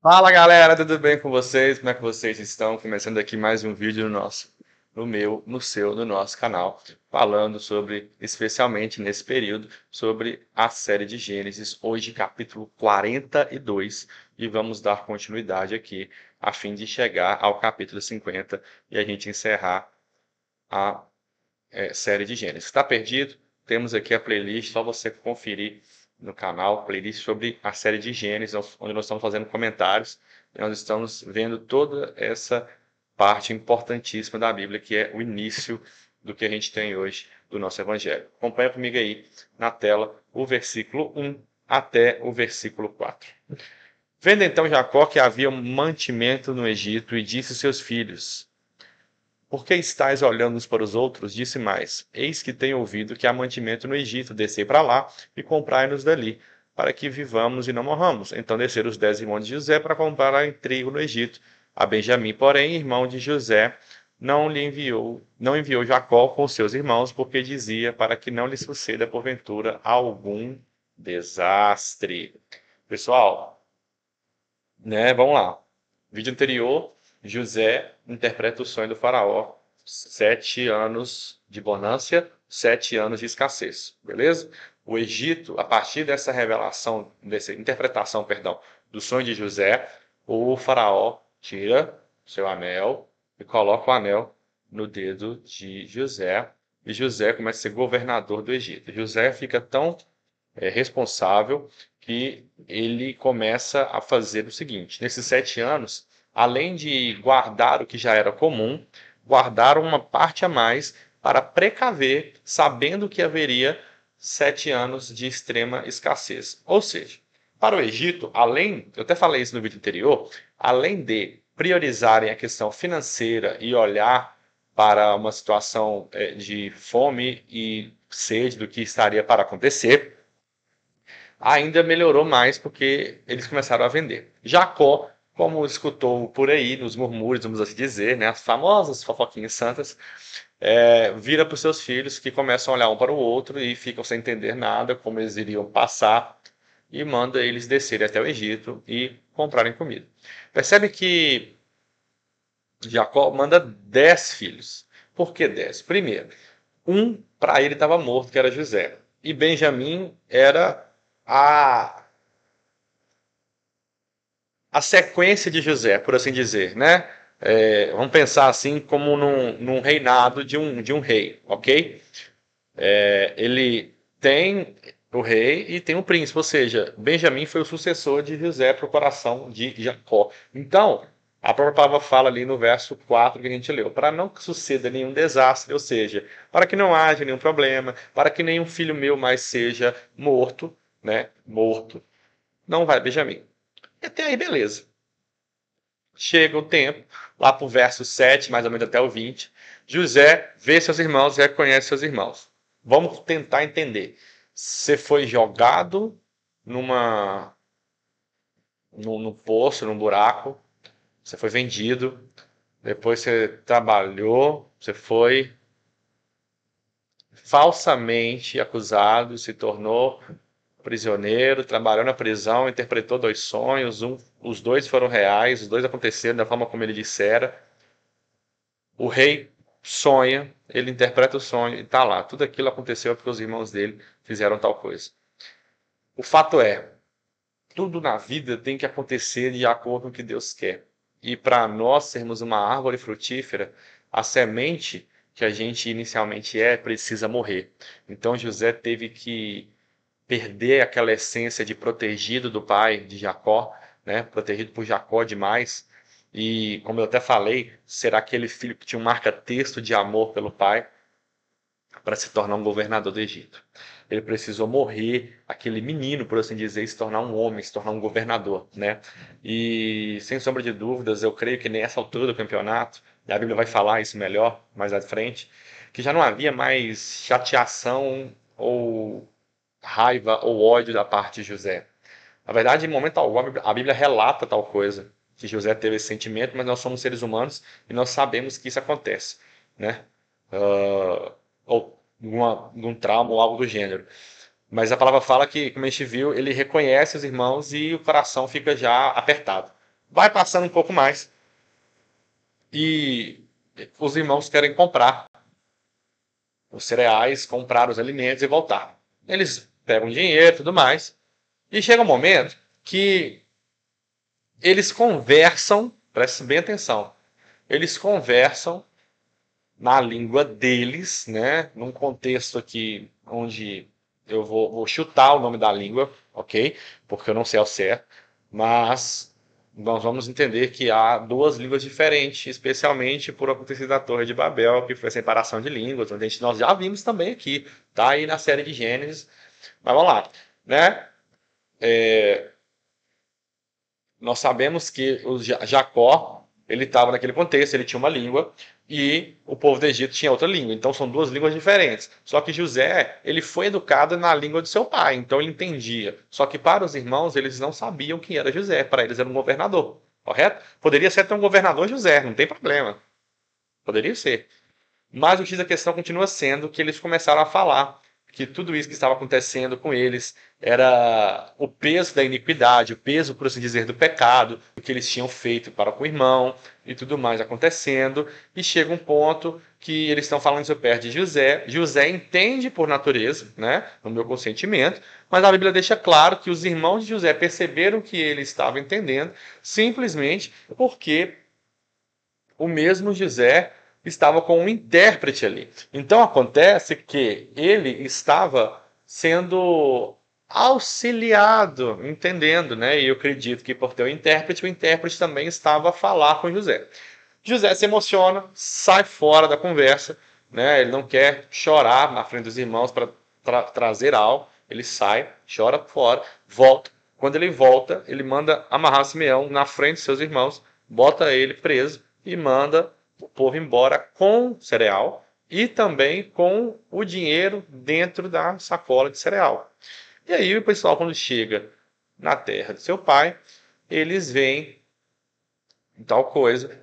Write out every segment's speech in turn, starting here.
Fala galera, tudo bem com vocês? Como é que vocês estão? Começando aqui mais um vídeo no meu, no seu, no nosso canal, falando sobre, especialmente nesse período, sobre a série de Gênesis, hoje capítulo 42, e vamos dar continuidade aqui, a fim de chegar ao capítulo 50 e a gente encerrar a série de Gênesis. Está perdido? Temos aqui a playlist, só você conferir no canal, playlist sobre a série de Gênesis, onde nós estamos fazendo comentários, e nós estamos vendo toda essa parte importantíssima da Bíblia, que é o início do que a gente tem hoje do nosso Evangelho. Acompanha comigo aí na tela o versículo 1 até o versículo 4. Vendo então Jacó que havia mantimento no Egito, e disse aos seus filhos: por que estáis olhando uns para os outros? Disse mais: eis que tenho ouvido que há mantimento no Egito. Descei para lá e comprai-nos dali, para que vivamos e não morramos. Então desceram os 10 irmãos de José para comprar trigo no Egito. A Benjamim, porém, irmão de José, não enviou Jacó com seus irmãos, porque dizia para que não lhe suceda porventura algum desastre. Pessoal, né? Vamos lá. Vídeo anterior, José interpreta o sonho do faraó. 7 anos de bonança, 7 anos de escassez, beleza? O Egito, a partir dessa revelação, dessa interpretação, perdão, do sonho de José, o faraó tira seu anel e coloca o anel no dedo de José, e José começa a ser governador do Egito. José fica tão responsável que ele começa a fazer o seguinte: nesses 7 anos, além de guardar o que já era comum, guardar uma parte a mais para precaver, sabendo que haveria 7 anos de extrema escassez. Ou seja, para o Egito, além, eu até falei isso no vídeo anterior, além de priorizarem a questão financeira e olhar para uma situação de fome e sede do que estaria para acontecer, ainda melhorou mais porque eles começaram a vender. Jacó, como escutou por aí, nos murmúrios, vamos assim dizer, né, as famosas fofoquinhas santas, vira para os seus filhos, que começam a olhar um para o outro e ficam sem entender nada, como eles iriam passar, e manda eles descerem até o Egito e comprarem comida. Percebe que Jacó manda 10 filhos. Por que 10? Primeiro, um para ele estava morto, que era José. E Benjamim era a sequência de José, por assim dizer, né? Vamos pensar assim como num reinado de um rei, ok? Ele tem o rei e tem o príncipe, ou seja, Benjamim foi o sucessor de José para o coração de Jacó. Então, a própria palavra fala ali no verso 4 que a gente leu, para não que suceda nenhum desastre, ou seja, para que não haja nenhum problema, para que nenhum filho meu mais seja morto, né? Morto. Não vai Benjamim. E até aí, beleza. Chega o tempo, lá para o verso 7, mais ou menos até o 20, José vê seus irmãos e reconhece seus irmãos. Vamos tentar entender. Você foi jogado num poço, num buraco, você foi vendido, depois você trabalhou, você foi falsamente acusado, se tornou prisioneiro, trabalhou na prisão, interpretou 2 sonhos, os dois foram reais, os dois aconteceram da forma como ele dissera. O rei sonha, ele interpreta o sonho e está lá. Tudo aquilo aconteceu porque os irmãos dele fizeram tal coisa. O fato é, tudo na vida tem que acontecer de acordo com o que Deus quer. E para nós sermos uma árvore frutífera, a semente que a gente inicialmente precisa morrer. Então José teve que perder aquela essência de protegido do pai, de Jacó, né? Protegido por Jacó demais. E, como eu até falei, será aquele filho que tinha um marca-texto de amor pelo pai para se tornar um governador do Egito. Ele precisou morrer, aquele menino, por assim dizer, e se tornar um homem, se tornar um governador, né? E, sem sombra de dúvidas, eu creio que nessa altura do campeonato, e a Bíblia vai falar isso melhor mais à frente, que já não havia mais chateação ou raiva ou ódio da parte de José. Na verdade, em momento algum, a Bíblia relata tal coisa, que José teve esse sentimento, mas nós somos seres humanos e nós sabemos que isso acontece, né? Ou num trauma ou algo do gênero. Mas a palavra fala que, como a gente viu, ele reconhece os irmãos e o coração fica já apertado. Vai passando um pouco mais e os irmãos querem comprar os cereais, comprar os alimentos e voltar. Eles pegam dinheiro e tudo mais. E chega um momento que eles conversam, preste bem atenção, eles conversam na língua deles, né? Num contexto aqui onde eu vou chutar o nome da língua, ok? Porque eu não sei ao certo, mas nós vamos entender que há duas línguas diferentes, especialmente por acontecer da Torre de Babel, que foi a separação de línguas, onde nós já vimos também aqui, tá aí na série de Gênesis. Mas vamos lá, né? Nós sabemos que o Jacó, ele estava naquele contexto, ele tinha uma língua, e o povo do Egito tinha outra língua. Então são duas línguas diferentes. Só que José, ele foi educado na língua de seu pai, então ele entendia. Só que para os irmãos, eles não sabiam quem era José. Para eles era um governador, correto? Poderia ser até um governador José, não tem problema. Poderia ser. Mas o X da questão continua sendo que eles começaram a falar que tudo isso que estava acontecendo com eles era o peso da iniquidade, o peso, por assim dizer, do pecado, o que eles tinham feito para com o irmão e tudo mais acontecendo. E chega um ponto que eles estão falando isso perto de José. José entende por natureza, né, no meu consentimento, mas a Bíblia deixa claro que os irmãos de José perceberam que ele estava entendendo simplesmente porque o mesmo José estava com um intérprete ali. Então acontece que ele estava sendo auxiliado, entendendo, né? E eu acredito que por ter o intérprete também estava a falar com José. José se emociona, sai fora da conversa, né? Ele não quer chorar na frente dos irmãos para trazer algo. Ele sai, chora fora, volta. Quando ele volta, ele manda amarrar Simeão na frente de seus irmãos, bota ele preso e manda o povo embora com cereal e também com o dinheiro dentro da sacola de cereal. E aí o pessoal, quando chega na terra de seu pai, eles veem tal coisa.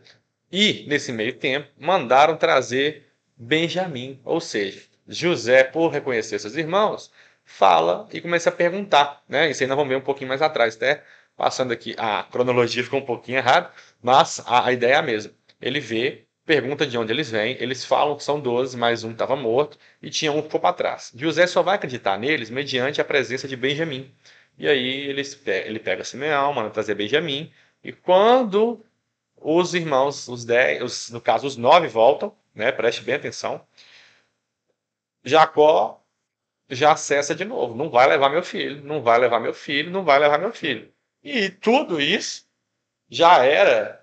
E, nesse meio tempo, mandaram trazer Benjamim, ou seja, José, por reconhecer seus irmãos, fala e começa a perguntar, né? Isso aí nós vamos ver um pouquinho mais atrás, até passando aqui, a cronologia ficou um pouquinho errada, mas a ideia é a mesma. Ele vê, pergunta de onde eles vêm, eles falam que são 12, mas um estava morto e tinha um que ficou para trás. José só vai acreditar neles mediante a presença de Benjamim. E aí ele pega Simeão, manda trazer Benjamim, e quando os irmãos, no caso os 9 voltam, né? Preste bem atenção. Jacó já cessa de novo. Não vai levar meu filho, não vai levar meu filho, não vai levar meu filho. E tudo isso já era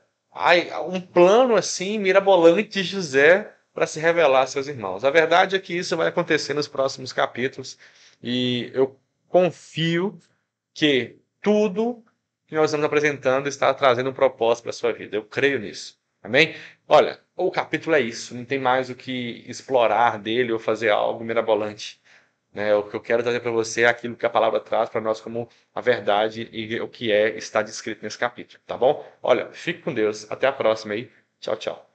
um plano assim mirabolante de José para se revelar a seus irmãos. A verdade é que isso vai acontecer nos próximos capítulos e eu confio que tudo que nós estamos apresentando está trazendo um propósito para a sua vida. Eu creio nisso. Amém? Olha, o capítulo é isso. Não tem mais o que explorar dele ou fazer algo mirabolante. Né? O que eu quero trazer para você é aquilo que a palavra traz para nós como a verdade e o que está descrito nesse capítulo. Tá bom? Olha, fique com Deus. Até a próxima aí. Tchau, tchau.